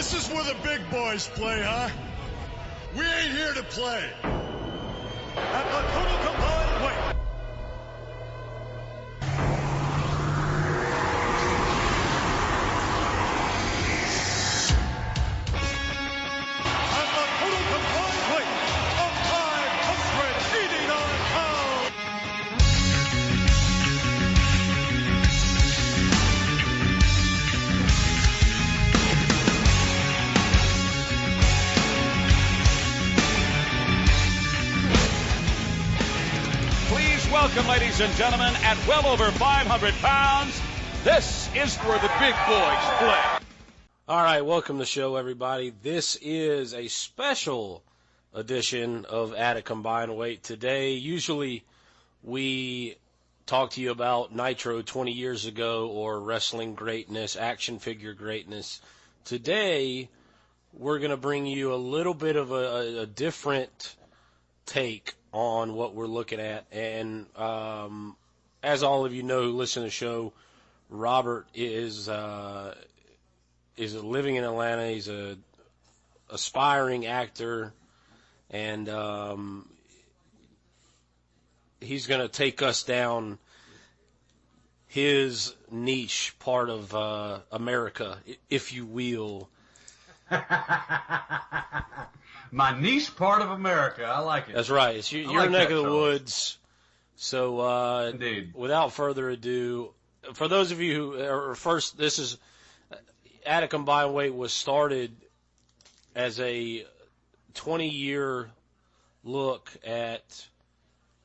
This is where the big boys play, huh? We ain't here to play. At the total combined weight. At the total combined weight of 589 pounds. Welcome, ladies and gentlemen, at well over 500 pounds, this is where the big boys play. All right, welcome to the show, everybody. This is a special edition of At a Combined Weight. Today, usually we talk to you about Nitro 20 years ago or wrestling greatness, action figure greatness. Today, we're going to bring you a little bit of a different take on what we're looking at. And as all of you know who listen to the show, Robert is living in Atlanta. He's a aspiring actor, and he's going to take us down his niche part of America, if you will. My niche part of America. I like it. That's right. It's your neck of the woods. So, Indeed. Without further ado, for those of you who are first, this is At a Combined Weight was started as a 20-year look at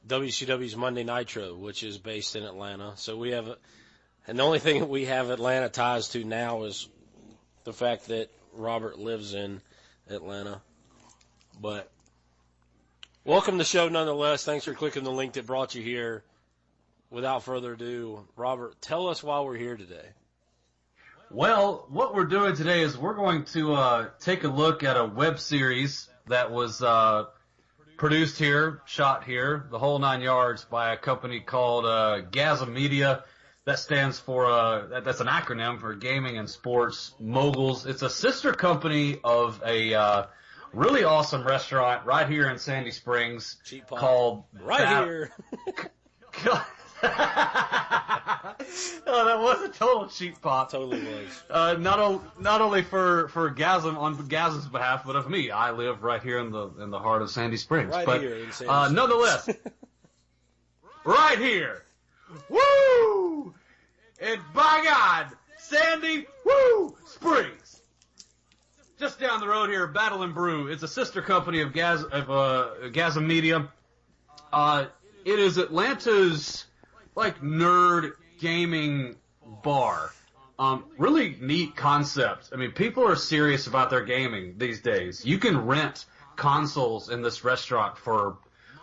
WCW's Monday Nitro, which is based in Atlanta. So we have, and the only thing that we have Atlanta ties to now is the fact that Robert lives in Atlanta. But welcome to the show nonetheless. Thanks for clicking the link that brought you here. Without further ado, Robert, tell us why we're here today. Well, what we're doing today is we're going to take a look at a web series that was produced here, shot here, the whole 9 yards by a company called GaSM Media. That stands for, that's an acronym for Gaming and Sports Moguls. It's a sister company of a really awesome restaurant right here in Sandy Springs called here. Oh, that was a total cheap pop. Totally was. Not only for GaSM on GaSM's behalf, but of me. I live right here in the heart of Sandy Springs. Right here in Sandy Springs. Nonetheless, right here. Woo! And by God, Sandy Springs. Just down the road here, Battle and Brew. It's a sister company of GaSM Media. It is Atlanta's nerd gaming bar. Really neat concept. I mean, people are serious about their gaming these days. You can rent consoles in this restaurant for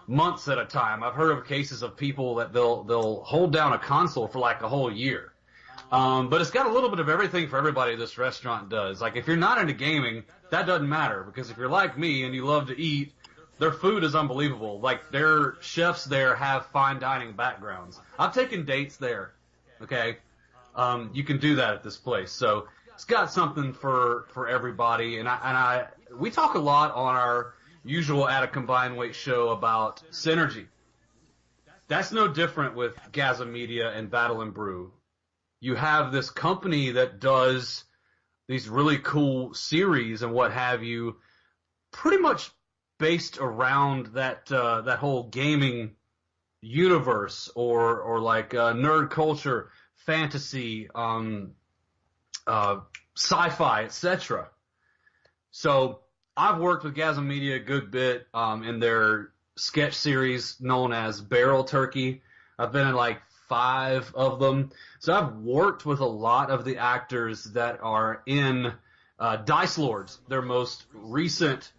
months at a time. I've heard of cases of people that they'll hold down a console for a whole year. But it's got a little bit of everything for everybody this restaurant does. Like, if you're not into gaming, that doesn't matter, because if you're like me and you love to eat, their food is unbelievable. Like, their chefs there have fine dining backgrounds. I've taken dates there, okay? You can do that at this place. So it's got something for everybody. And we talk a lot on our usual At a Combined Weight show about synergy. That's no different with GaSM Media and Battle and Brew. You have this company that does these really cool series and what have you, pretty much based around that whole gaming universe or nerd culture, fantasy, sci-fi, etc. So I've worked with GaSM Media a good bit in their sketch series known as Barrel Turkey. I've been in 5 of them. So I've worked with a lot of the actors that are in Dice Lords, their most recent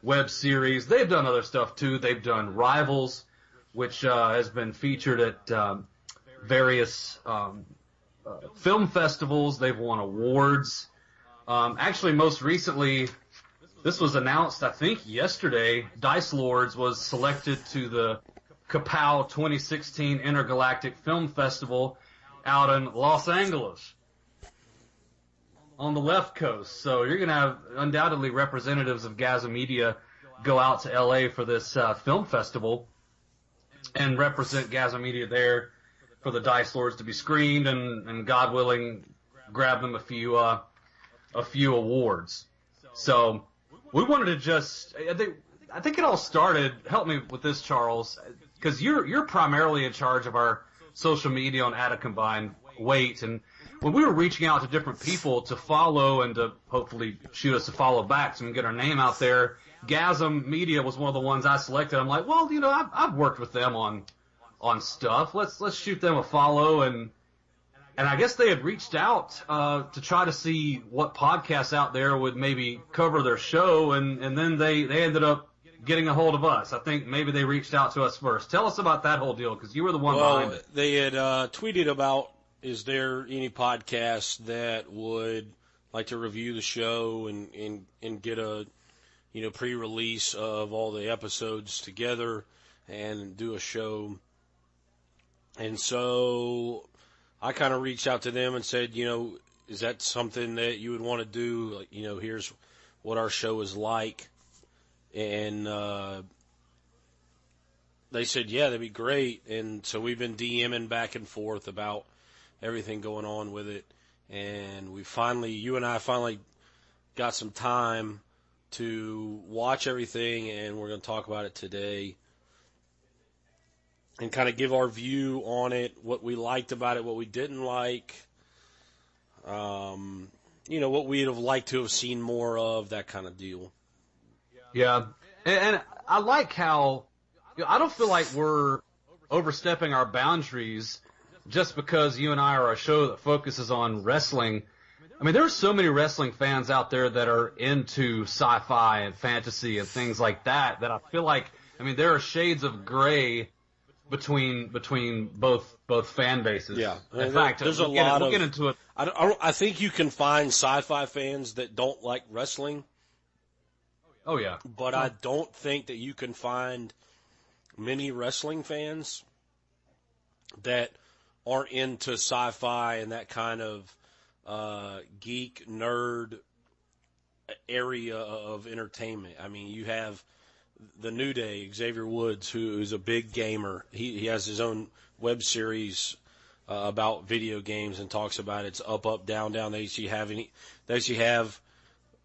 web series. They've done other stuff too. They've done Rivals, which has been featured at various film festivals. They've won awards. Actually, most recently, this was announced, I think, yesterday. Dice Lords was selected to the Kapow 2016 Intergalactic Film Festival out in Los Angeles. on the left coast. So you're going to have undoubtedly representatives of GaSM Media go out to L.A. for this film festival and represent GaSM Media there for the Dice Lords to be screened and God willing, grab them a few awards. So we wanted to just, I think it all started, help me with this, Charles, because you're primarily in charge of our social media on At a Combined Weight, and when we were reaching out to different people to follow and to hopefully shoot us to follow back so we can get our name out there, GaSM Media was one of the ones I selected. I'm like, well, I've worked with them on stuff. Let's shoot them a follow, and I guess they had reached out to try to see what podcasts out there would maybe cover their show, and then they ended up getting a hold of us. I think maybe they reached out to us first. Tell us about that whole deal, because you were the one behind it. They had tweeted about, is there any podcasts that would like to review the show and get a pre-release of all the episodes together and do a show. And so I kind of reached out to them and said, is that something that you would want to do? Like, here's what our show is like. And they said, yeah, that'd be great. And so we've been DMing back and forth about everything going on with it. And you and I finally got some time to watch everything, and we're going to talk about it today and kind of give our view on it, what we liked about it, what we didn't like, what we'd have liked to have seen more of, that kind of deal. Yeah, and I like how I don't feel like we're overstepping our boundaries just because you and I are a show that focuses on wrestling. I mean, there are so many wrestling fans out there that are into sci-fi and fantasy and things like that I feel like, there are shades of gray between both fan bases. Yeah. In fact, we'll get into it. I think you can find sci-fi fans that don't like wrestling. Oh, yeah. But I don't think that you can find many wrestling fans that aren't into sci-fi and that kind of geek, nerd area of entertainment. You have the New Day, Xavier Woods, who's a big gamer. He has his own web series about video games and talks about it's up, up, down, down. They actually have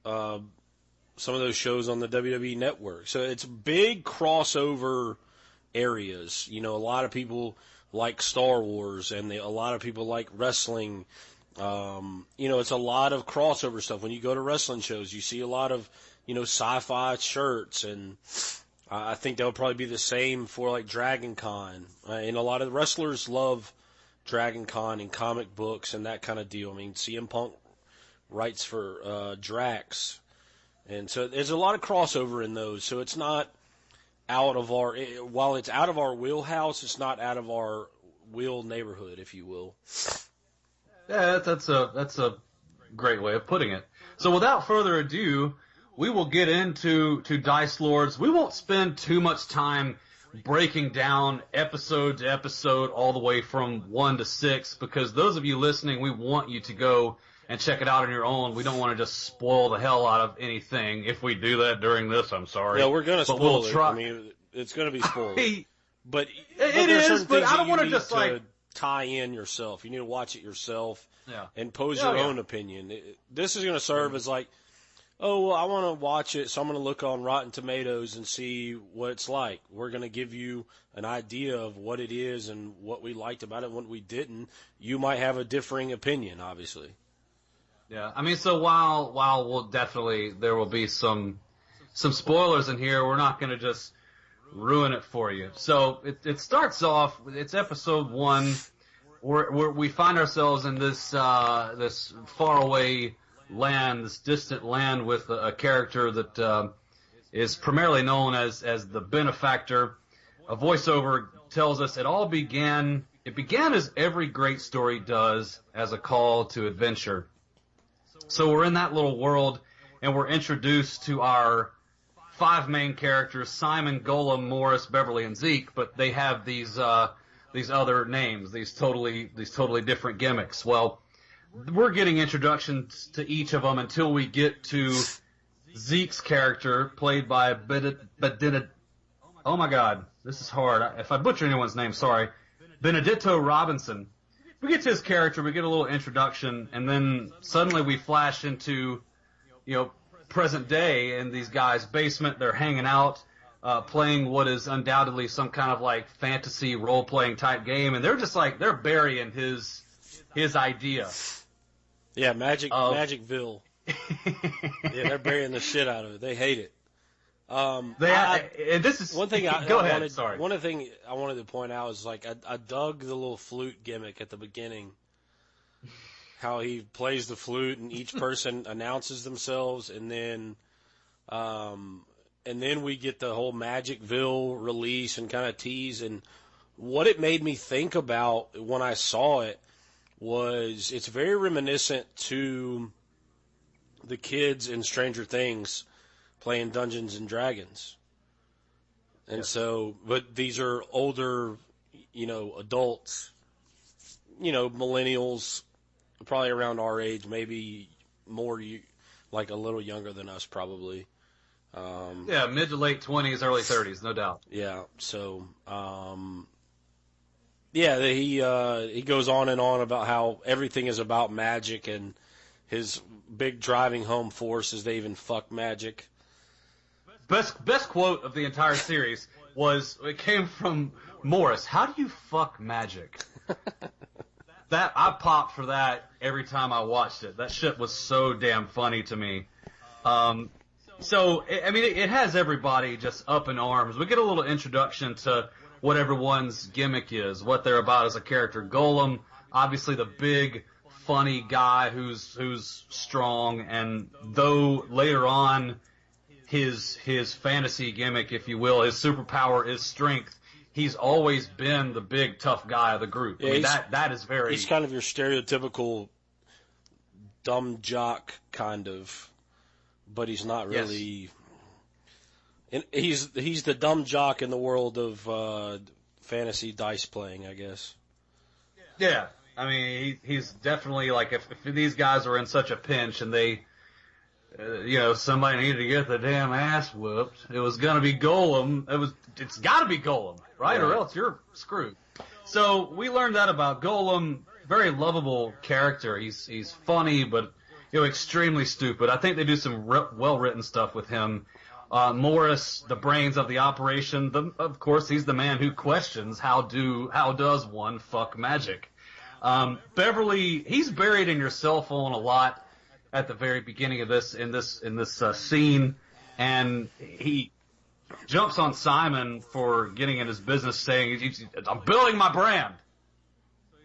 some of those shows on the WWE Network. So it's big crossover areas. A lot of people like Star Wars, and a lot of people like wrestling. It's a lot of crossover stuff. When you go to wrestling shows, you see a lot of, sci-fi shirts, and I think that'll probably be the same for like Dragon Con. And a lot of the wrestlers love Dragon Con and comic books and that kind of deal. CM Punk writes for Drax. And so there's a lot of crossover in those. So it's not while it's out of our wheelhouse, it's not out of our wheel neighborhood, if you will. Yeah, that's a great way of putting it. So without further ado, we will get into Dice Lords. We won't spend too much time breaking down episode to episode all the way from 1 to 6, because those of you listening, we want you to go and check it out on your own. We don't want to just spoil the hell out of anything. If we do that during this, I'm sorry. Yeah, we're going to spoil it. Try. It's going to be spoiled. But it is, but I don't want to just tie in yourself. You need to watch it yourself and pose your own opinion. This is going to serve as like, oh, well, I want to watch it, so I'm going to look on Rotten Tomatoes and see what it's like. We're going to give you an idea of what it is and what we liked about it and what we didn't. You might have a differing opinion, obviously. Yeah, so while there will be some spoilers in here, we're not going to just ruin it for you. So it starts off, it's episode 1, where we find ourselves in this faraway land, this distant land, with a character that is primarily known as the Benefactor. A voiceover tells us it began as every great story does, as a call to adventure. So we're in that little world, and we're introduced to our 5 main characters: Simon, Golem, Morris, Beverly, and Zeke. But they have these other names, these totally different gimmicks. Well, we're getting introductions to each of them until we get to Zeke's character, played by oh my God, this is hard. If I butcher anyone's name, sorry. Benedetto Robinson. We get to his character, we get a little introduction, and then suddenly we flash into, present day in these guys' basement. They're hanging out, playing what is undoubtedly some kind of like fantasy role-playing type game, and they're just like, they're burying his idea. Yeah, Magicville. Yeah, they're burying the shit out of it. They hate it. And this is one thing. Go ahead. Sorry. One of the things I wanted to point out is like I dug the little flute gimmick at the beginning. How he plays the flute and each person announces themselves, and then we get the whole Magicville release and kind of tease. And what it made me think about when I saw it was it's very reminiscent to the kids in Stranger Things playing Dungeons and Dragons. And so, but these are older, adults, millennials, probably around our age, maybe more, like a little younger than us, probably. Mid to late 20s, early 30s, no doubt. Yeah. So, he goes on and on about how everything is about magic, and his big driving home force is they even fuck magic. Best quote of the entire series it came from Morris. How do you fuck magic? That I popped for that every time I watched it. That shit was so damn funny to me. It has everybody just up in arms. We get a little introduction to what everyone's gimmick is, what they're about as a character. Golem, obviously the big, funny guy who's strong, and though later on his fantasy gimmick, if you will, his superpower is strength, he's always been the big tough guy of the group. Yeah, that is very... He's kind of your stereotypical dumb jock, kind of, but he's not really... Yes. He's the dumb jock in the world of fantasy dice playing, I guess. Yeah. I mean, he's definitely like, if these guys were in such a pinch and they, somebody needed to get the damn ass whooped, it was gonna be Golem. It's gotta be Golem, right? Or else you're screwed. So we learned that about Golem. Very lovable character. He's funny, but extremely stupid. I think they do some well-written stuff with him. Morris, the brains of the operation. Of course, he's the man who questions how does one fuck magic. Beverly, he's buried in your cell phone a lot at the very beginning of this scene, and he jumps on Simon for getting in his business, saying, "I'm building my brand."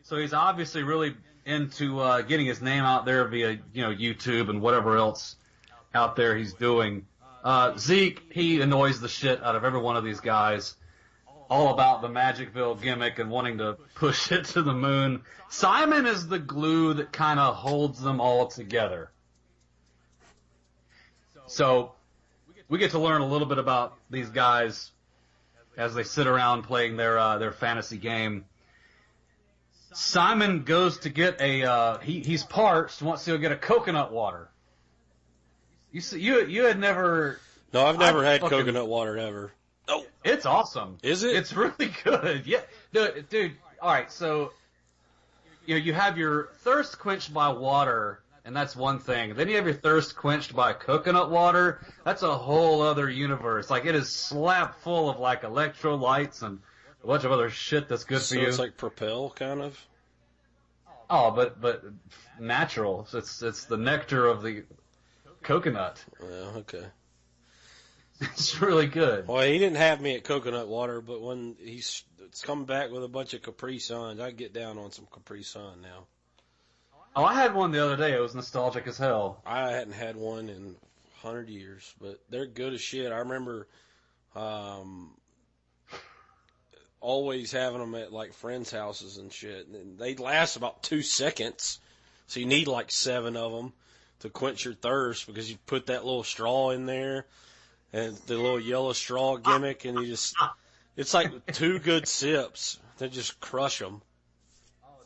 So he's obviously really into getting his name out there via YouTube and whatever else out there he's doing. Zeke, he annoys the shit out of every one of these guys. All about the Magicville gimmick and wanting to push it to the moon. Simon is the glue that kind of holds them all together. So we get to learn a little bit about these guys as they sit around playing their fantasy game. Simon goes to get he's parched, wants to go get a coconut water. You had never... No, I've never had coconut water ever. Oh, it's awesome. Is it? It's really good. Yeah, dude. All right, so you have your thirst quenched by water, and that's one thing. Then you have your thirst quenched by coconut water. That's a whole other universe. Like, it is slap full of like electrolytes and a bunch of other shit that's good for you. So it's like Propel, kind of. Oh, but natural. It's the nectar of the coconut. Yeah, okay. It's really good. Well, he didn't have me at coconut water, but when it's coming back with a bunch of Capri Suns, I get down on some Capri Sun now. Oh, I had one the other day. It was nostalgic as hell. I hadn't had one in 100 years, but they're good as shit. I remember always having them at like friends' houses and shit, and they last about 2 seconds, so you need like 7 of them to quench your thirst, because you put that little straw in there. And the little yellow straw gimmick, and it's like 2 good sips that just crush them.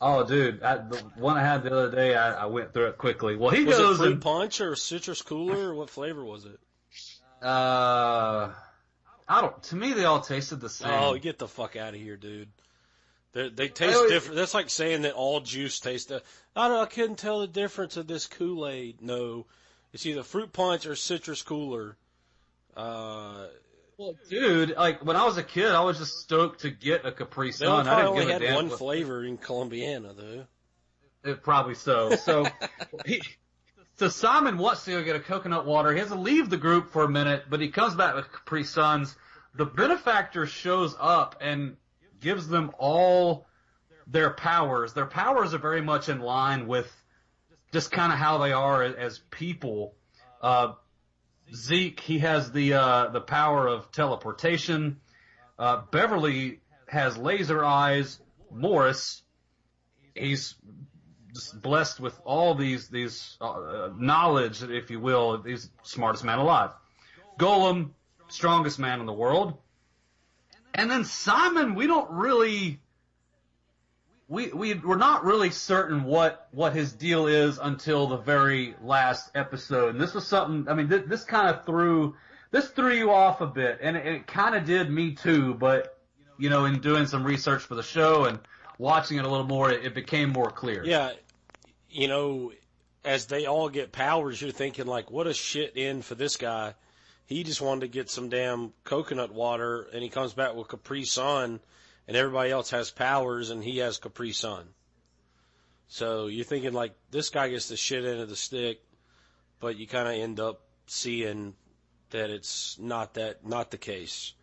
Oh, dude, the one I had the other day, I went through it quickly. Well, he Was it goes fruit and punch or citrus cooler, or what flavor was it? I don't. To me, they all tasted the same. Oh, get the fuck out of here, dude. They taste always- different. That's like saying that all juice tastes. I couldn't tell the difference of this Kool-Aid. No, it's either fruit punch or citrus cooler. Well, dude, like when I was a kid, I was just stoked to get a Capri They Sun. I probably didn't only give a had damn. one flavor in Columbiana, though. Probably so. So, so Simon wants to go get a coconut water. He has to leave the group for a minute, but he comes back with Capri Suns. The benefactor shows up and gives them all their powers. Their powers are very much in line with just kind of how they are as people. Zeke, he has the power of teleportation. Beverly has laser eyes. Morris, he's just blessed with all these knowledge, if you will. He's the smartest man alive. Golem, strongest man in the world. And then Simon, we don't really, we're not really certain what his deal is until the very last episode. And this was something, I mean, this kind of threw you off a bit, and it kind of did me too, but, you know, in doing some research for the show and watching it a little more, it became more clear. Yeah, you know, as they all get powers, you're thinking, like, what a shit in for this guy. He just wanted to get some damn coconut water, and he comes back with Capri Sun, and everybody else has powers, and he has Capri Sun. So you're thinking, like, this guy gets the shit end of the stick, but you kind of end up seeing that it's not the case.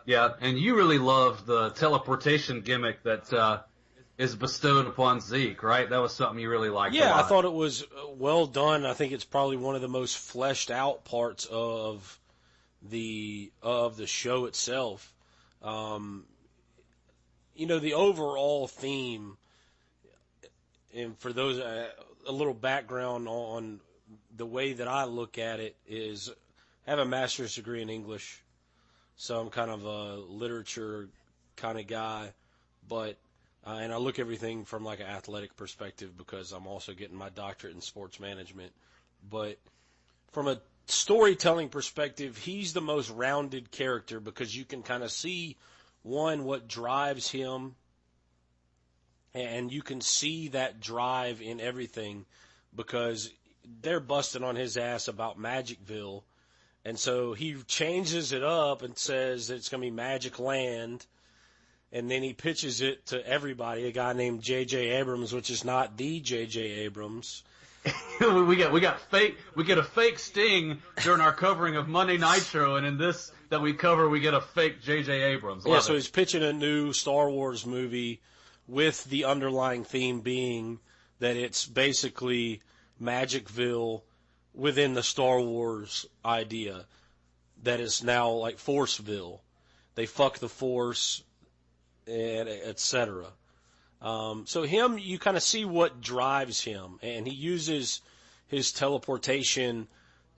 Yeah, and you really loved the teleportation gimmick that is bestowed upon Zeke, right? That was something you really liked. Yeah, a lot. I thought it was well done. I think it's probably one of the most fleshed out parts of the show itself. You know, the overall theme, and for those a little background on the way that I look at it is, I have a master's degree in English, so I'm kind of a literature kind of guy, but and I look everything from like an athletic perspective because I'm also getting my doctorate in sports management. But from a storytelling perspective, he's the most rounded character because you can kind of see, one, what drives him, and you can see that drive in everything because they're busting on his ass about Magicville. And so he changes it up and says it's going to be Magic Land. And then he pitches it to everybody, a guy named J.J. Abrams, which is not the J.J. Abrams. we get a fake Sting during our covering of Monday Nitro, and in this that we cover, we get a fake J.J. Abrams. Yeah, so he's pitching a new Star Wars movie with the underlying theme being that it's basically Magicville within the Star Wars idea that is now like Forceville. They fuck the Force, and etc. So him, you kind of see what drives him, and he uses his teleportation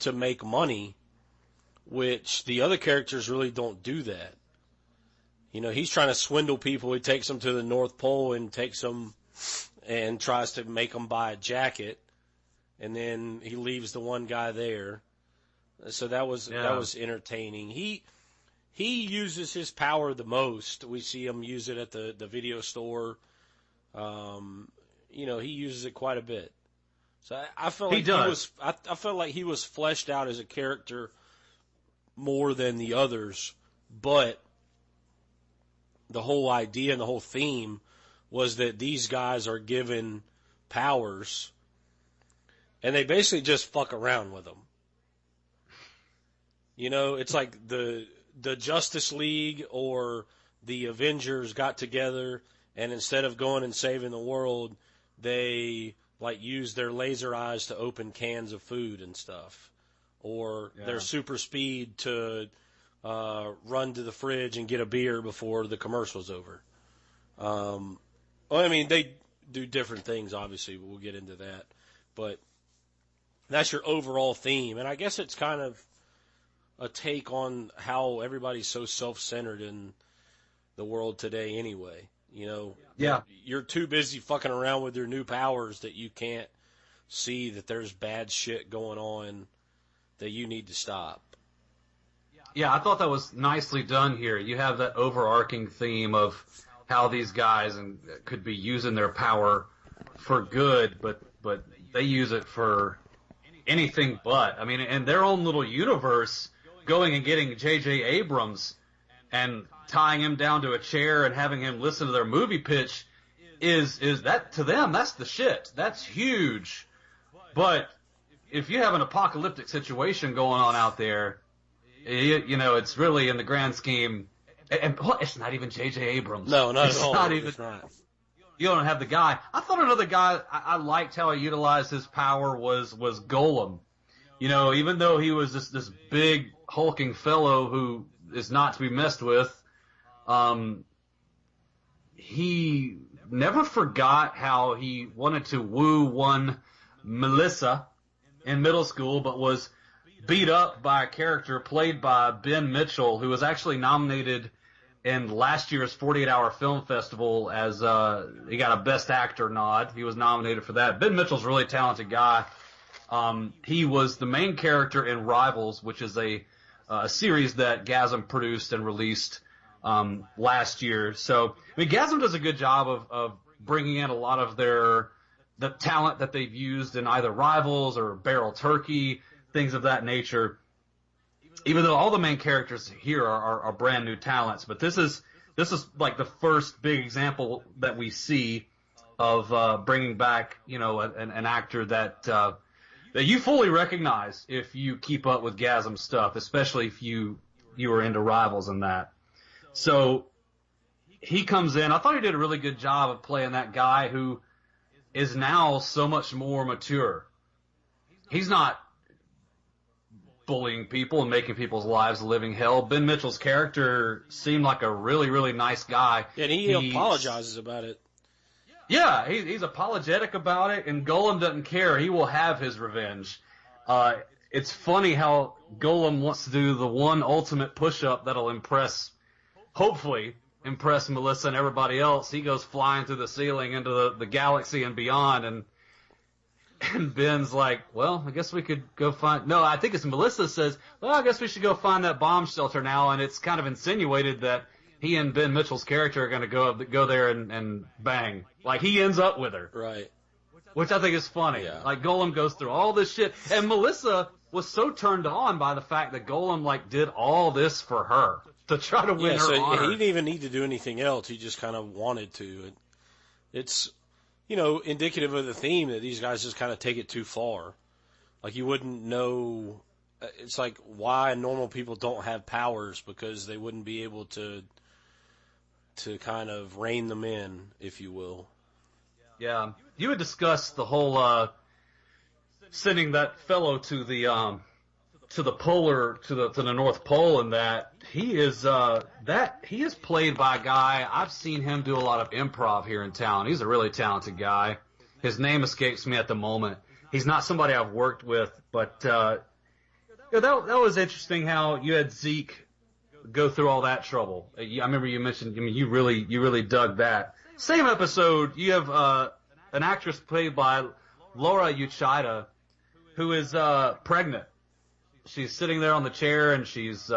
to make money, which the other characters really don't do that. You know, he's trying to swindle people. He takes them to the North Pole and takes them and tries to make them buy a jacket, and then he leaves the one guy there. So that was entertaining. He uses his power the most. We see him use it at the video store. You know, he uses it quite a bit. So I felt like I felt like he was fleshed out as a character more than the others, but the whole idea and the whole theme was that these guys are given powers, and they basically just fuck around with them. You know, it's like the Justice League or the Avengers got together, and instead of going and saving the world, they like use their laser eyes to open cans of food and stuff, or their super speed to run to the fridge and get a beer before the commercial's over. Well, I mean, they do different things, obviously, but we'll get into that. But that's your overall theme, and I guess it's kind of a take on how everybody's so self-centered in the world today anyway. You know, Yeah. you're too busy fucking around with your new powers that you can't see that there's bad shit going on that you need to stop. Yeah, I thought that was nicely done here. You have that overarching theme of how these guys could be using their power for good, but they use it for anything but. I mean, in their own little universe, going and getting J.J. Abrams and tying him down to a chair and having him listen to their movie pitch is that, to them, that's the shit. That's huge. But if you have an apocalyptic situation going on out there, you know, it's really, in the grand scheme, and it's not even J.J. Abrams. No, not at all. Not even, it's not. You don't have the guy. I thought another guy I liked how he utilized his power was Golem. You know, even though he was this big hulking fellow who is not to be messed with, he never forgot how he wanted to woo one Melissa in middle school, but was beat up by a character played by Ben Mitchell, who was actually nominated in last year's 48-Hour Film Festival as he got a Best Actor nod. He was nominated for that. Ben Mitchell's a really talented guy. He was the main character in Rivals, which is a series that GaSM produced and released last year. So, I mean, GaSM does a good job of bringing in a lot of the talent that they've used in either Rivals or Barrel Turkey, things of that nature. Even though all the main characters here are brand new talents, but this is like the first big example that we see of bringing back, you know, an actor that you fully recognize if you keep up with GaSM stuff, especially if you are into Rivals and that. So he comes in. I thought he did a really good job of playing that guy who is now so much more mature. He's not bullying people and making people's lives a living hell. Ben Mitchell's character seemed like a really, really nice guy. Yeah, and he apologizes about it. Yeah, he's apologetic about it, and Golem doesn't care. He will have his revenge. It's funny how Golem wants to do the one ultimate push-up that'll hopefully impress Melissa and everybody else. He goes flying through the ceiling into the galaxy and beyond, and Ben's like, well, I guess we could go find... No, I think it's Melissa says, well, I guess we should go find that bomb shelter now, and it's kind of insinuated that he and Ben Mitchell's character are going to go there and bang. Like, he ends up with her. Right. Which I think is funny. Yeah. Like, Golem goes through all this shit, and Melissa was so turned on by the fact that Golem, like, did all this for her to try to win her honor. He didn't even need to do anything else. He just kind of wanted to. It's... you know, indicative of the theme that these guys just kind of take it too far. Like, you wouldn't know. It's like why normal people don't have powers, because they wouldn't be able to kind of rein them in, if you will. Yeah, you had discussed the whole sending that fellow to the North Pole, and that he is played by a guy. I've seen him do a lot of improv here in town. He's a really talented guy. His name escapes me at the moment. He's not somebody I've worked with, but that was interesting how you had Zeke go through all that trouble. I remember you mentioned. I mean, you really dug that. Same episode, you have an actress played by Laura Uchida, who is pregnant. She's sitting there on the chair, and she's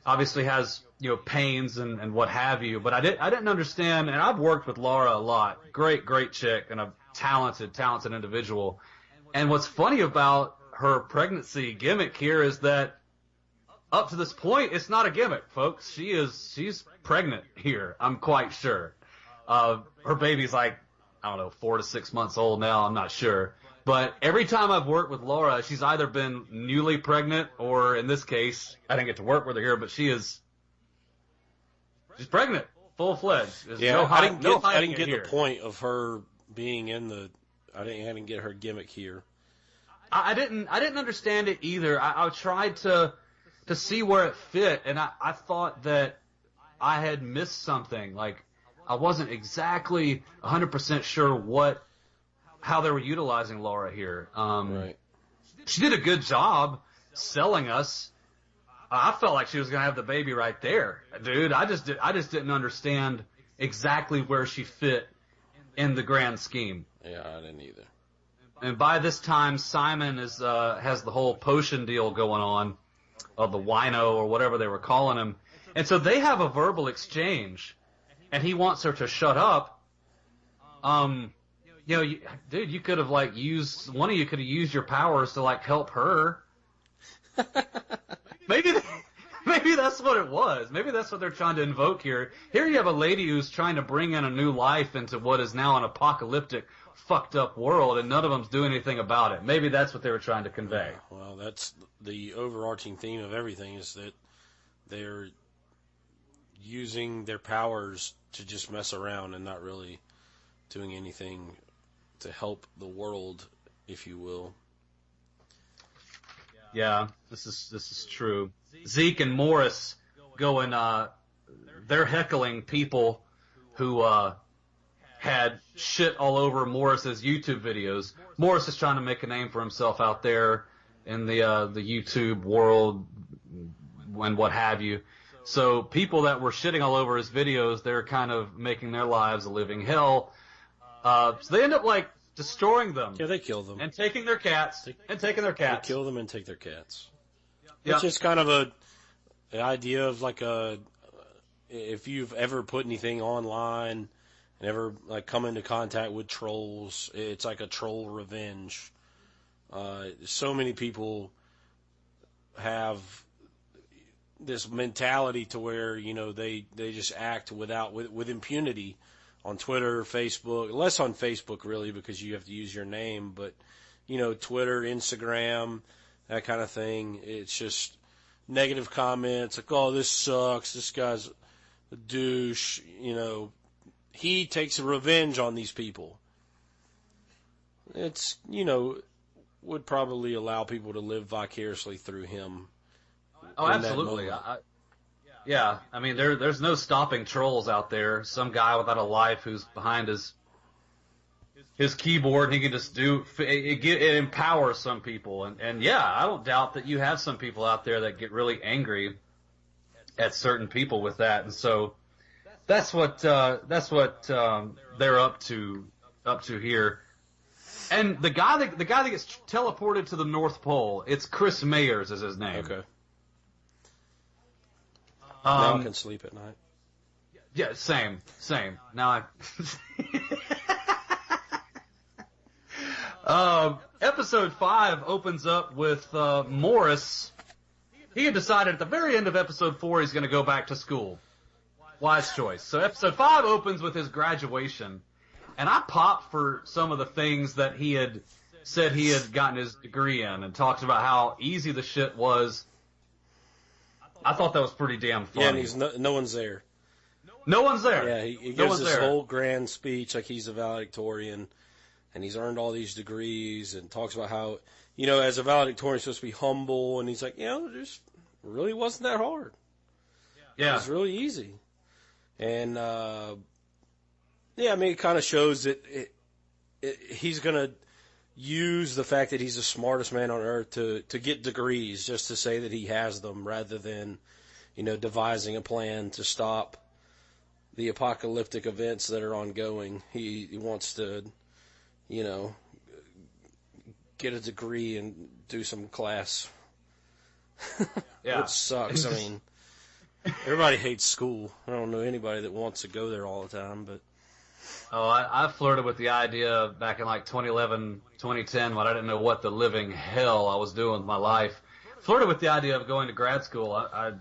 obviously has, you know, pains and what have you. But I didn't understand, and I've worked with Laura a lot. Great chick, and a talented individual. And what's funny about her pregnancy gimmick here is that up to this point, it's not a gimmick, folks. She's pregnant here. I'm quite sure. Her baby's like, I don't know, 4 to 6 months old now. I'm not sure. But every time I've worked with Laura, she's either been newly pregnant, or in this case, I didn't get to work with her here, but she's pregnant, full-fledged. There's Yeah, no I hiding didn't get here. the point of her being in the. I didn't get her gimmick here. I didn't understand it either. I tried to see where it fit, and I thought that I had missed something. Like, I wasn't exactly 100% sure how they were utilizing Laura here. Right. She did a good job selling us. I felt like she was going to have the baby right there, dude. I just didn't understand exactly where she fit in the grand scheme. Yeah, I didn't either. And by this time, Simon has the whole potion deal going on, of the wino or whatever they were calling him. And so they have a verbal exchange, and he wants her to shut up. Dude, you could have one of you could have used your powers to help her. Maybe that's what it was. Maybe that's what they're trying to invoke here. Here you have a lady who's trying to bring in a new life into what is now an apocalyptic, fucked up world, and none of them's doing anything about it. Maybe that's what they were trying to convey. Well, that's the overarching theme of everything, is that they're using their powers to just mess around and not really doing anything to help the world, if you will. Yeah, this is true. Zeke and Morris they're heckling people who had shit all over Morris's YouTube videos. Morris is trying to make a name for himself out there in the YouTube world and what have you. So people that were shitting all over his videos, they're kind of making their lives a living hell. So they end up destroying them. Yeah, they kill them. And taking their cats. They kill them and take their cats. Yep. It's just kind of an idea of if you've ever put anything online and ever come into contact with trolls, it's like a troll revenge. So many people have this mentality to where they just act with impunity on Twitter, Facebook, less on Facebook really because you have to use your name, but Twitter, Instagram, that kind of thing. It's just negative comments like, "Oh, this sucks. This guy's a douche." He takes revenge on these people. It's would probably allow people to live vicariously through him. Oh, absolutely. Yeah, I mean, there's no stopping trolls out there. Some guy without a life who's behind his keyboard, he can just do it empowers some people. And yeah, I don't doubt that you have some people out there that get really angry at certain people with that. And so that's what they're up to here. And the guy that gets teleported to the North Pole, it's Chris Mayers is his name. Okay. Now I can sleep at night. Yeah, same. Now episode 5 opens up with Morris. He had decided at the very end of episode 4 he's going to go back to school. Wise choice. So episode 5 opens with his graduation. And I popped for some of the things that he had said he had gotten his degree in and talked about how easy the shit was. I thought that was pretty damn funny. Yeah, and no one's there. No one's there. Yeah, he gives this whole grand speech like he's a valedictorian, and he's earned all these degrees, and talks about how, as a valedictorian, you're supposed to be humble, and he's like, it just really wasn't that hard. Yeah. It was really easy. And, it kind of shows that he's going to use the fact that he's the smartest man on earth to get degrees just to say that he has them rather than, devising a plan to stop the apocalyptic events that are ongoing. He wants to, get a degree and do some class. Yeah. Which sucks. I mean, everybody hates school. I don't know anybody that wants to go there all the time, but. Oh, I flirted with the idea back in 2011, 2010 when I didn't know what the living hell I was doing with my life. Flirted with the idea of going to grad school. I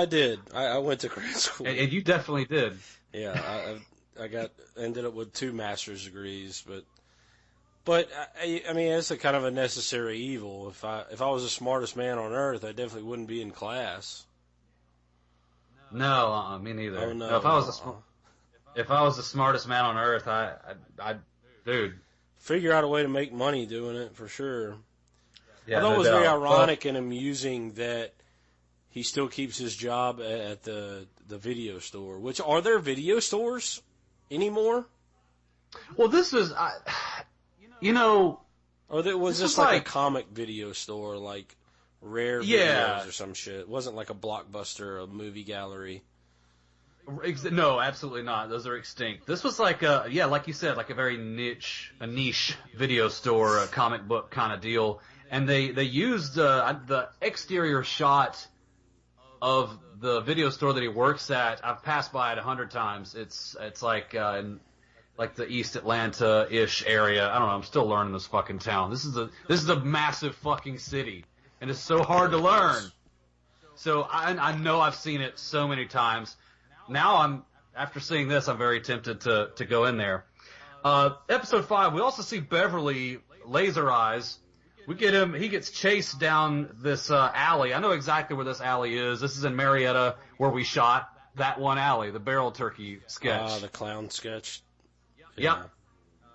did. I went to grad school. And you definitely did. Yeah, I ended up with 2 master's degrees, but I mean, it's a kind of a necessary evil. If I was the smartest man on earth, I definitely wouldn't be in class. No, me neither. Oh, no. No, if I was the smartest man on earth, dude. Figure out a way to make money doing it, for sure. Yeah, I thought no it was doubt. very ironic and amusing that he still keeps his job at the video store. Which, are there video stores anymore? Well, this is, Or was this like a comic video store, like Rare Videos or some shit? It wasn't like a Blockbuster, a movie gallery. No, absolutely not. Those are extinct. This was like like you said, like a very niche video store, a comic book kind of deal. And they used the exterior shot of the video store that he works at. I've passed by it 100 times. It's like in like the East Atlanta-ish area. I don't know. I'm still learning this fucking town. This is a massive fucking city, and it's so hard to learn. So I know I've seen it so many times. Now after seeing this, I'm very tempted to go in there. Episode 5, we also see Beverly Laser Eyes. We get him. He gets chased down this alley. I know exactly where this alley is. This is in Marietta, where we shot that one alley, the barrel turkey sketch. The clown sketch. Yep.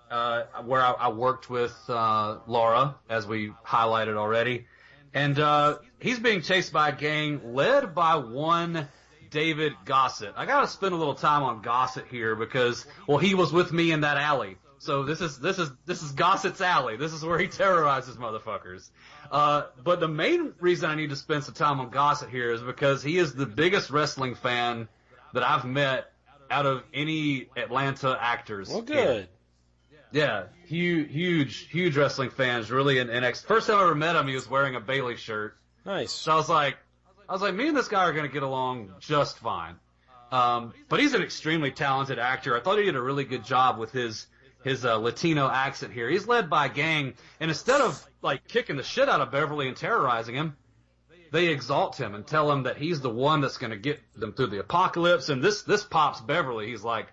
Where I worked with Laura, as we highlighted already. And he's being chased by a gang led by one David Gossett. I gotta spend a little time on Gossett here because, well, he was with me in that alley. So this is Gossett's alley. This is where he terrorizes motherfuckers. But the main reason I need to spend some time on Gossett here is because he is the biggest wrestling fan that I've met out of any Atlanta actors. Well, good. Yeah, huge wrestling fans. Really, first time I ever met him, he was wearing a Bailey shirt. Nice. So I was like, me and this guy are going to get along just fine. But he's an extremely talented actor. I thought he did a really good job with his Latino accent here. He's led by a gang, and instead of like kicking the shit out of Beverly and terrorizing him, they exalt him and tell him that he's the one that's going to get them through the apocalypse. And this pops Beverly. He's like,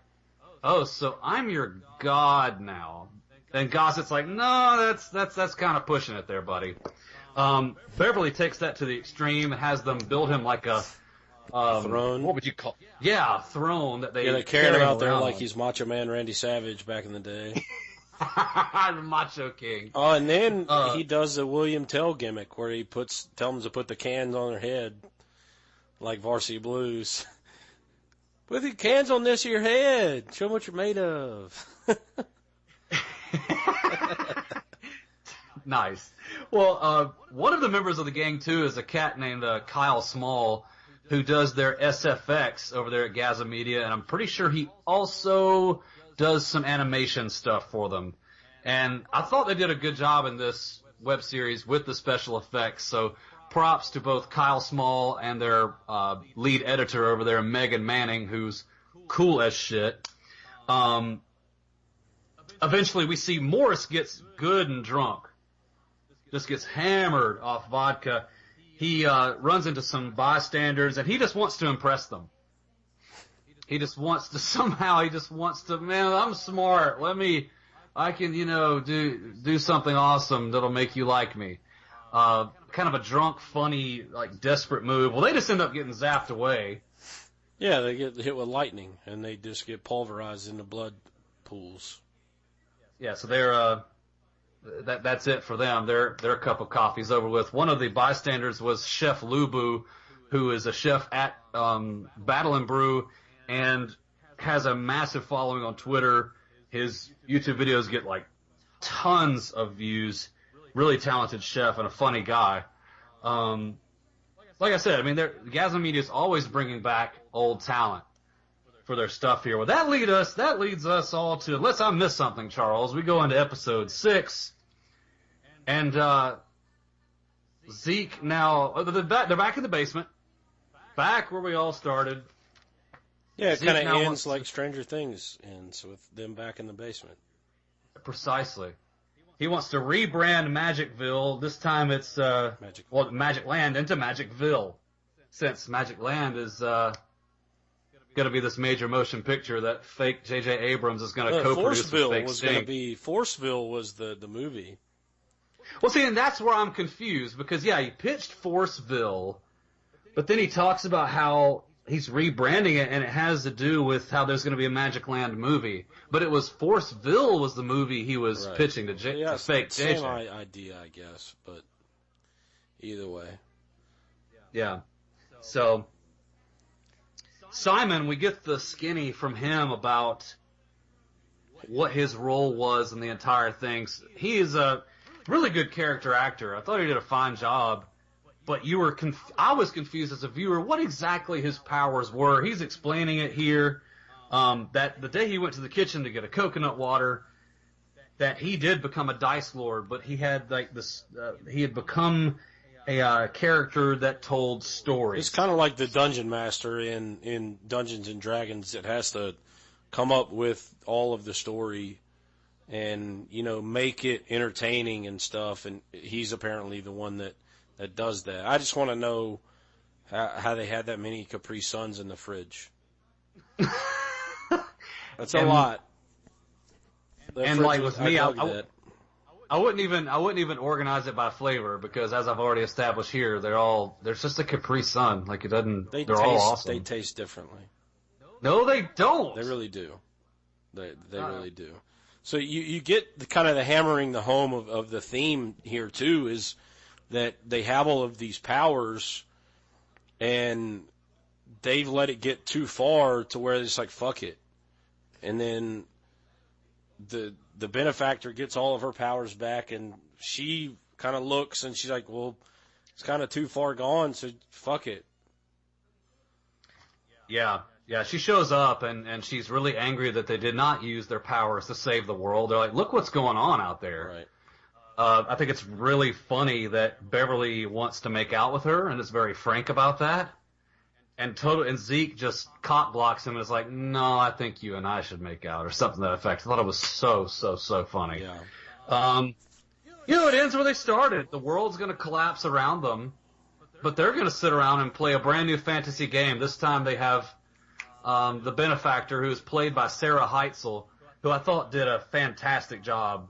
"Oh, so I'm your god now." And Gossett's like, "No, that's kind of pushing it there, buddy." Beverly takes that to the extreme and has them build him like a throne. What would you call? Yeah, a throne that they. Yeah, they're carrying him out there like he's Macho Man Randy Savage back in the day. The Macho King. Oh, and then he does the William Tell gimmick where he tell them to put the cans on their head, like Varsity Blues. Put the cans on this of your head. Show them what you're made of. Nice. Well, one of the members of the gang, too, is a cat named Kyle Small, who does their SFX over there at GaSM Media, and I'm pretty sure he also does some animation stuff for them. And I thought they did a good job in this web series with the special effects, so props to both Kyle Small and their lead editor over there, Megan Manning, who's cool as shit. Eventually, we see Morris gets good and drunk. Just gets hammered off vodka. He runs into some bystanders, and he just wants to impress them. He just wants to, man, I'm smart. I can, do something awesome that'll make you like me. Kind of a drunk, funny, like, desperate move. Well, they just end up getting zapped away. Yeah, they get hit with lightning, and they just get pulverized into blood pools. Yeah, so they're, that's it for them. Their cup of coffee's over with. One of the bystanders was Chef Lubu, who is a chef at Battle and Brew and has a massive following on Twitter. His YouTube videos get like tons of views. Really talented chef and a funny guy. Like I said, I mean, GaSM Media is always bringing back old talent for their stuff here. Well, that leads us all to, unless I missed something, Charles, we go into episode 6. And Zeke now, they're back in the basement, back where we all started. Yeah, it kind of ends like Stranger Things ends, with them back in the basement. Precisely. He wants to rebrand Magicville. This time it's Magic Land into Magicville, since Magic Land is going to be this major motion picture that fake J.J. Abrams is going to co-produce with fake Sting. Forceville was the movie. Well, see, and that's where I'm confused, because, yeah, he pitched Forceville, but then he talks about how he's rebranding it, and it has to do with how there's going to be a Magic Land movie. But it was Forceville was the movie he was pitching to fake JJ. Same idea, I guess, but either way. Yeah. So, Simon, we get the skinny from him about what his role was in the entire thing. He is a really good character actor. I thought he did a fine job but I was confused as a viewer what exactly his powers were. He's explaining it here, that the day he went to the kitchen to get a coconut water, that he did become a dice lord, but he had like this, he had become a character that told stories. It's kind of like the dungeon master in Dungeons and Dragons that has to come up with all of the story and, make it entertaining and stuff. And he's apparently the one that does that. I just want to know how they had that many Capri Suns in the fridge. That's a lot. And like with me, I wouldn't even organize it by flavor, because as I've already established here, there's just a Capri Sun. Like, they're all awesome. They taste differently. No, they don't. They really do. They really do. So you get the kind of the hammering the home of the theme here too, is that they have all of these powers and they've let it get too far to where it's like, fuck it. And then the benefactor gets all of her powers back, and she kind of looks and she's like, well, it's kind of too far gone, so fuck it. Yeah, she shows up and she's really angry that they did not use their powers to save the world. They're like, look what's going on out there. Right. I think it's really funny that Beverly wants to make out with her and is very frank about that. And Zeke just cock blocks him and is like, no, I think you and I should make out, or something to that effect. I thought it was so funny. Yeah. It ends where they started. The world's going to collapse around them, but they're going to sit around and play a brand new fantasy game. This time they have the benefactor, who is played by Sarah Heitzel, who I thought did a fantastic job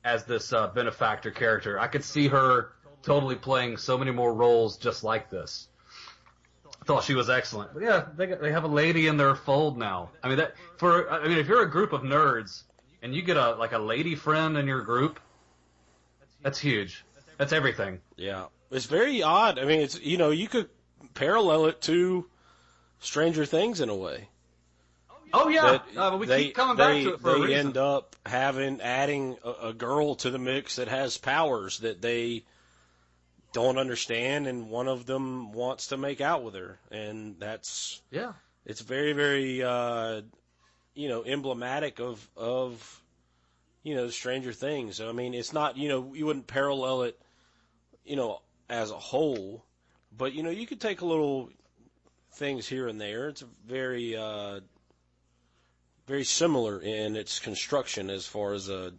as this benefactor character. I could see her totally playing so many more roles just like this. I thought she was excellent. But yeah, they have a lady in their fold now. I mean, if you're a group of nerds and you get a lady friend in your group, that's huge. That's everything. Yeah. It's very odd. I mean, it's, you could parallel it to Stranger Things in a way. Oh yeah, we keep coming back to it for a reason. They end up adding a girl to the mix that has powers that they don't understand, and one of them wants to make out with her, and that's it's very, very emblematic of Stranger Things. So, I mean, it's not, you wouldn't parallel it as a whole, but you could take a little things here and there. It's very very similar in its construction as far as the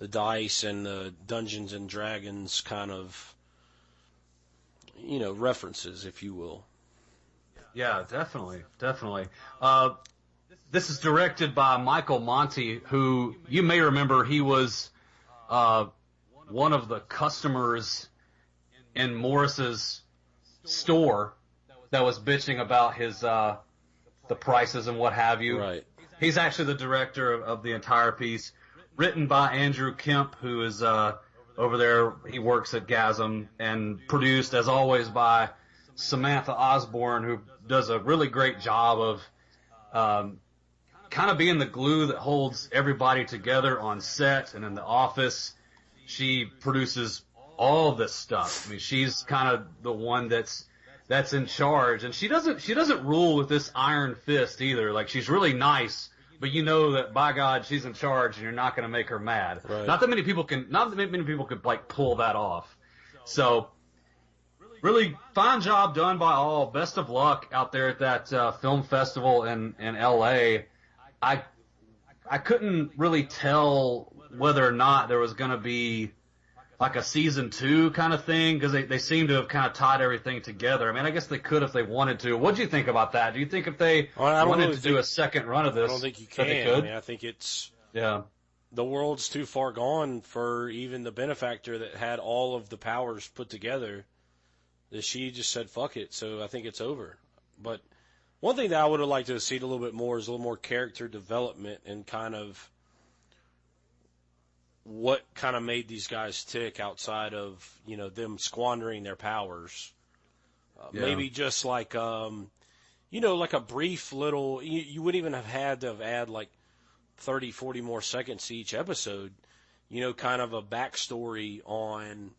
dice and the Dungeons and Dragons kind of references, if you will. Yeah, definitely. This is directed by Michael Monti, who you may remember he was one of the customers in Morris's store that was bitching about his the prices and what have you. Right. He's actually the director of the entire piece, written by Andrew Kemp, who is over there. He works at GaSM, and produced, as always, by Samantha Osborne, who does a really great job of kind of being the glue that holds everybody together on set and in the office. She produces all this stuff. I mean, she's kind of the one that's in charge, and she doesn't rule with this iron fist either. Like, she's really nice, but you know that, by God, she's in charge, and you're not going to make her mad. Right. Not that many people could like pull that off. So, really fine job done by all. Best of luck out there at that film festival in LA. I couldn't really tell whether or not there was going to be like a season 2 kind of thing, because they seem to have kind of tied everything together. I mean, I guess they could if they wanted to. What do you think about that? Do you think if they wanted to do a second run of this, I don't think you can. they could? I mean, I think it's the world's too far gone for even the benefactor that had all of the powers put together, that she just said fuck it. So I think it's over. But one thing that I would have liked to have seen a little bit more is a little more character development and kind of what kind of made these guys tick outside of, them squandering their powers. Maybe just like, like a brief little, you wouldn't even have had to have add like 30, 40 more seconds to each episode, kind of a backstory on,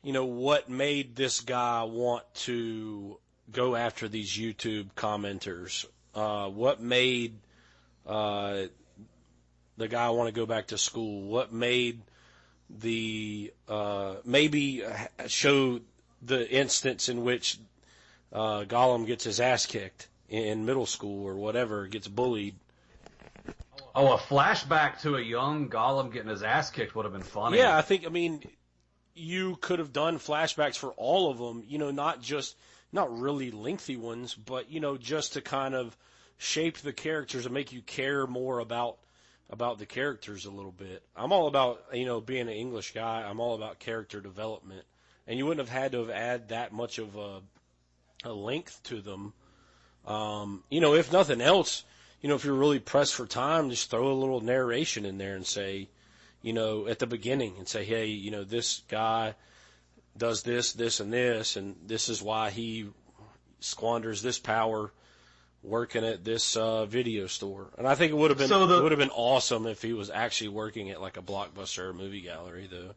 what made this guy want to go after these YouTube commenters? What made the guy want to go back to school? What made the maybe show the instance in which Gollum gets his ass kicked in middle school or whatever, gets bullied? Oh, a flashback to a young Gollum getting his ass kicked would have been funny. Yeah, I mean, you could have done flashbacks for all of them, not really lengthy ones, but, just to kind of shape the characters and make you care more about the characters a little bit. I'm all about, being an English guy, I'm all about character development. And you wouldn't have had to have add that much of a length to them. If nothing else, if you're really pressed for time, just throw a little narration in there and say, at the beginning and say, hey, this guy does this, this, and this is why he squanders this power working at this video store. And I think it would have been it would have been awesome if he was actually working at like a Blockbuster or movie gallery, though.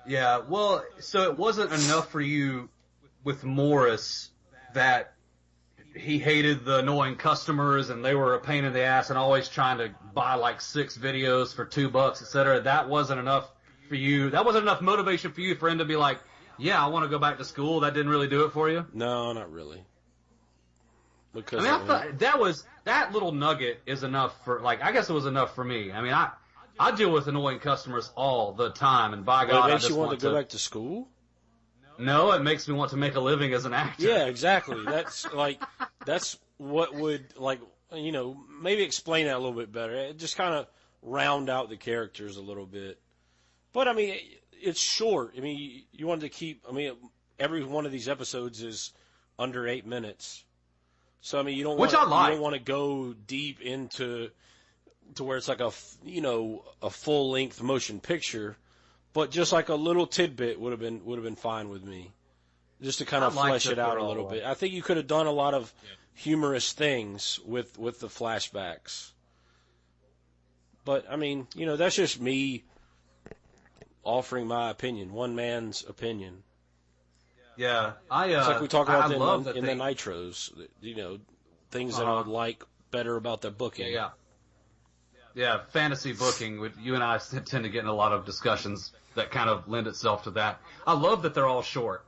Yeah, well, so it wasn't enough for you with Morris that he hated the annoying customers and they were a pain in the ass and always trying to buy like 6 videos for $2, etc. That wasn't enough for you. That wasn't enough motivation for you for him to be like, yeah, I want to go back to school. That didn't really do it for you? No, not really. Because I thought that little nugget is enough for, I guess it was enough for me. I mean, I deal with annoying customers all the time, and by God, it I makes just you want to go back to school? No, it makes me want to make a living as an actor. Yeah, exactly. That's what would, maybe explain that a little bit better. It just kind of round out the characters a little bit. But, I mean, it's short. I mean, you wanted to keep, every one of these episodes is under 8 minutes. So, I mean, you don't want to go deep into where it's like a full-length motion picture. But just like a little tidbit would have been fine with me, just to kind of flesh it out a little bit. I think you could have done a lot of humorous things with the flashbacks. But I mean, that's just me offering my opinion, one man's opinion. Yeah, it's like we talk about in the Nitros, things that I would like better about the booking. Yeah, fantasy booking. You and I tend to get in a lot of discussions that kind of lend itself to that. I love that they're all short.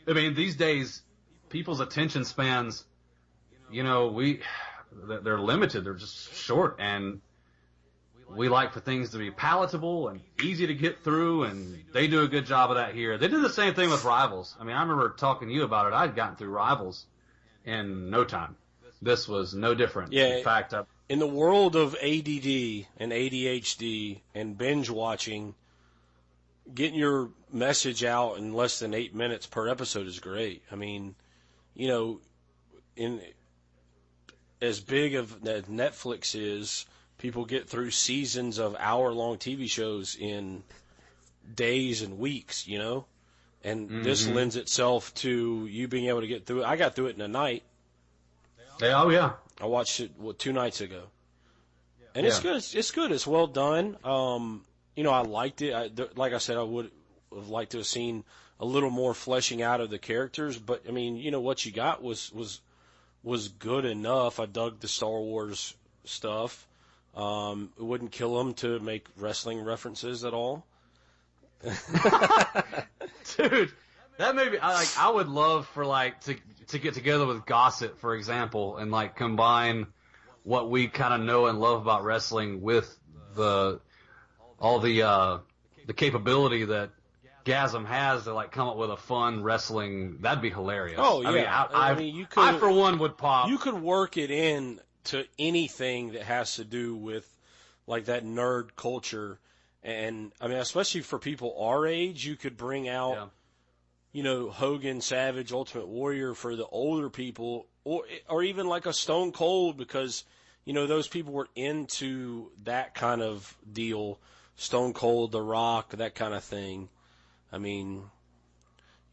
I mean, these days, people's attention spans, they're limited. They're just short, and we like for things to be palatable and easy to get through, and they do a good job of that here. They did the same thing with Rivals. I mean, I remember talking to you about it. I'd gotten through Rivals in no time. This was no different. Yeah. In fact, in the world of ADD and ADHD and binge watching, getting your message out in less than 8 minutes per episode is great. I mean, in as big of as Netflix is, people get through seasons of hour-long TV shows in days and weeks, and this lends itself to you being able to get through it. I got through it in a night. Oh, yeah. I watched it 2 nights ago. And it's good. It's good. It's well done. I liked it. Like I said, I would have liked to have seen a little more fleshing out of the characters. But, I mean, what you got was good enough. I dug the Star Wars stuff. It wouldn't kill them to make wrestling references at all. Dude, that made me, I would love for, to get together with Gossip, for example, and, combine what we kind of know and love about wrestling with all the capability that GaSM has to come up with a fun wrestling. That'd be hilarious. Oh yeah, I for one would pop. You could work it in to anything that has to do with that nerd culture, and I mean especially for people our age, you could bring out Hogan, Savage, Ultimate Warrior for the older people, or even like a Stone Cold, because those people were into that kind of deal. Stone Cold, The Rock, that kind of thing. I mean,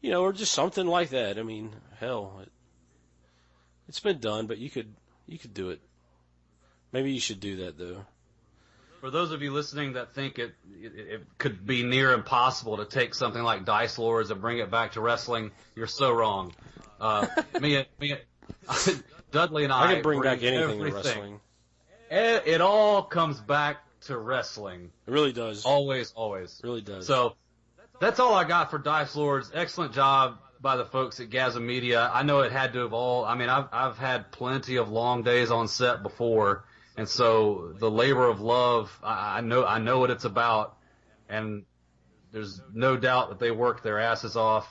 or just something like that. I mean, hell, it's been done, but you could do it. Maybe you should do that though. For those of you listening that think it could be near impossible to take something like Dice Lords and bring it back to wrestling, you're so wrong. Dudley and I can bring back anything everything. to wrestling. It all comes back to wrestling. It really does. Always. It really does. So that's all I got for Dice Lords. Excellent job by the folks at GaSM Media. I know it had to evolve. I mean, I've had plenty of long days on set before, and so the labor of love, I know what it's about, and there's no doubt that they worked their asses off.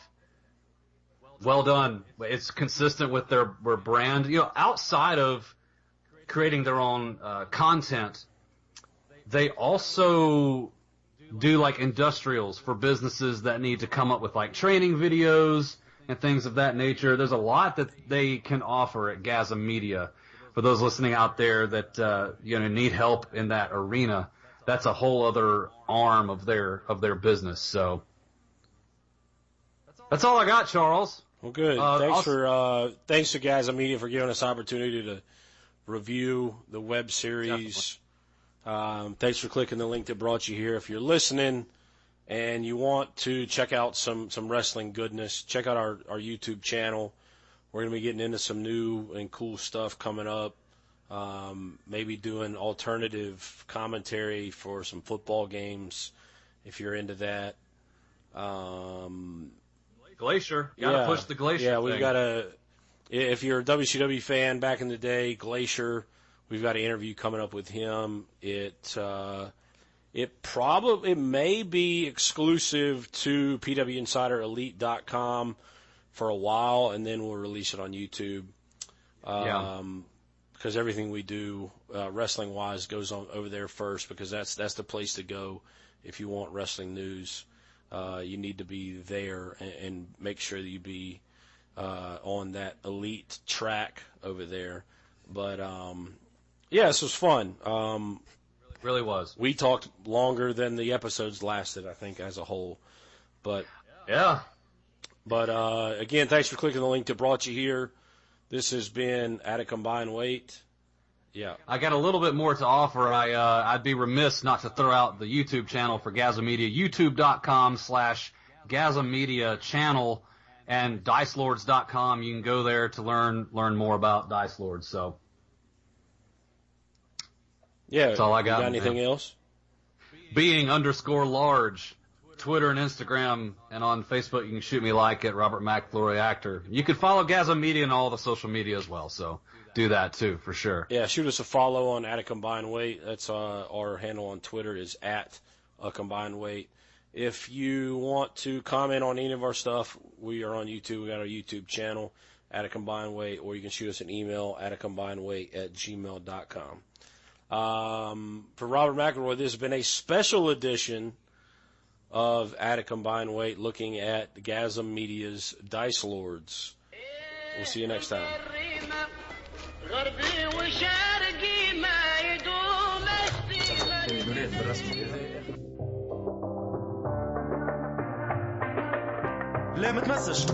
Well done. It's consistent with their brand. You know, outside of creating their own content, they also do like industrials for businesses that need to come up with like training videos and things of that nature. There's a lot that they can offer at GaSM Media. For those listening out there that need help in that arena, that's a whole other arm of their business. So that's all I got, Charles. Well, good. Thanks to GaSM Media for giving us the opportunity to review the web series. Thanks for clicking the link that brought you here. If you're listening and you want to check out some wrestling goodness, check out our YouTube channel. We're going to be getting into some new and cool stuff coming up. Maybe doing alternative commentary for some football games if you're into that. Glacier. Gotta push the Glacier. Yeah, we've got if you're a WCW fan back in the day, Glacier, we've got an interview coming up with him. It may be exclusive to PWInsiderElite.com for a while, and then we'll release it on YouTube. Because everything we do wrestling-wise goes on over there first, because that's the place to go if you want wrestling news. You need to be there and make sure that you be on that elite track over there. But this was fun. Really was. We talked longer than the episodes lasted, I think, as a whole. But yeah. But again, thanks for clicking the link that brought you here. This has been At a Combined Weight. Yeah. I got a little bit more to offer. I'd be remiss not to throw out the YouTube channel for GaSM Media, youtube.com/GaSM Media channel, and DiceLords.com. You can go there to learn more about Dice Lords. So, yeah, that's all I got. You got anything else? Being_large, Twitter and Instagram, and on Facebook you can shoot me like at Robert McFlurry Actor. You can follow GaSM Media and all the social media as well, so do that too, for sure. Yeah, shoot us a follow on At a Combined Weight. That's our handle on Twitter is at a Combined Weight. If you want to comment on any of our stuff, we are on YouTube. We got our YouTube channel, At a Combined Weight, or you can shoot us an email, atacombinedweight@gmail.com. For Robert McElroy, this has been a special edition of At a Combined Weight, looking at GaSM Media's Dice Lords. We'll see you next time. لا ما تمسش